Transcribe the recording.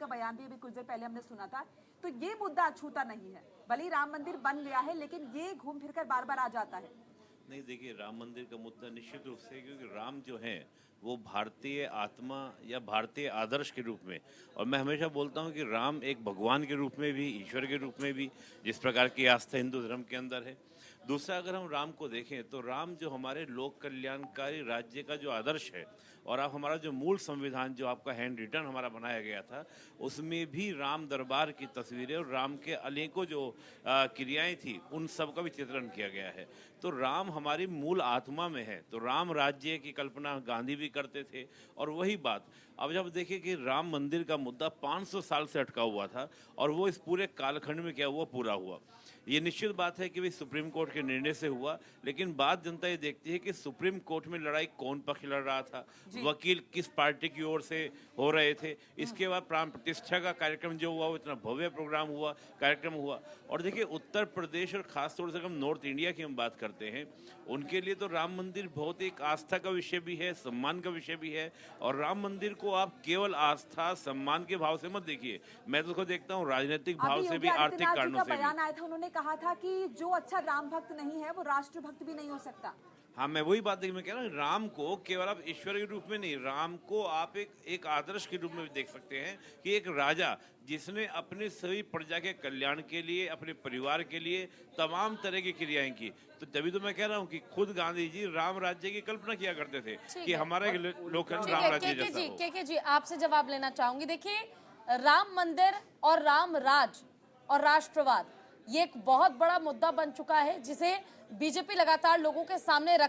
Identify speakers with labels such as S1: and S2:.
S1: का बयान भी अभी कुछ देर पहले हमने सुना था। तो ये मुद्दा अछूता नहीं है, भले ही राम मंदिर बन गया है लेकिन ये घूम फिर कर बार बार आ जाता है।
S2: नहीं, देखिए, राम मंदिर का मुद्दा निश्चित रूप से, क्योंकि राम जो है वो भारतीय आत्मा या भारतीय आदर्श के रूप में, और मैं हमेशा बोलता हूँ कि राम एक भगवान के रूप में भी, ईश्वर के रूप में भी, जिस प्रकार की आस्था हिंदू धर्म के अंदर है। दूसरा, अगर हम राम को देखें तो राम जो हमारे लोक कल्याणकारी राज्य का जो आदर्श है, और आप हमारा जो मूल संविधान जो आपका हैंड रिटन हमारा बनाया गया था, उसमें भी राम दरबार की तस्वीरें और राम के अनेकों जो क्रियाएं थी उन सब का भी चित्रण किया गया है। तो राम हमारी मूल आत्मा में है। तो राम राज्य की कल्पना गांधी भी करते थे। और वही बात अब जब देखिए कि राम मंदिर का मुद्दा 500 साल से अटका हुआ था और वो इस पूरे कालखंड में क्या हुआ, पूरा हुआ। ये निश्चित बात है कि भाई सुप्रीम कोर्ट के निर्णय से हुआ, लेकिन बात जनता ये देखती है कि सुप्रीम कोर्ट में लड़ाई कौन पक्ष लड़ रहा था, वकील किस पार्टी की ओर से हो रहे थे। इसके बाद प्राण प्रतिष्ठा का कार्यक्रम जो हुआ वो इतना भव्य प्रोग्राम हुआ, कार्यक्रम हुआ। और देखिए, उत्तर प्रदेश और खासतौर से हम नॉर्थ इंडिया की हम बात करते हैं, उनके लिए तो राम मंदिर बहुत एक आस्था का विषय भी है, सम्मान का विषय भी है। और राम मंदिर को आप केवल आस्था सम्मान के भाव से मत देखिए, मैं तो उसको देखता हूँ राजनीतिक भाव से भी, आर्थिक कारणों से भी।
S1: बयान आया था, उन्होंने कहा था कि जो अच्छा राम भक्त नहीं है वो राष्ट्र भक्त भी नहीं हो सकता।
S2: हाँ, मैं वही बात मैं कह रहा हूँ, राम को केवल आप ईश्वर के रूप में नहीं, राम को आप एक आदर्श के रूप में भी देख सकते हैं कि एक राजा जिसने अपने सभी प्रजा के कल्याण के लिए, अपने परिवार के लिए तमाम तरह की क्रियाएं की। तो तभी तो मैं कह रहा हूँ कि खुद गांधी जी राम राज्य की कल्पना किया करते थे कि हमारा लोकतंत्र राम राज्य जैसा हो।
S3: के जी आपसे जवाब लेना चाहूंगी। देखिए, राम मंदिर और राम राज और राष्ट्रवाद ये एक बहुत बड़ा मुद्दा बन चुका है, जिसे बीजेपी लगातार लोगों के सामने रख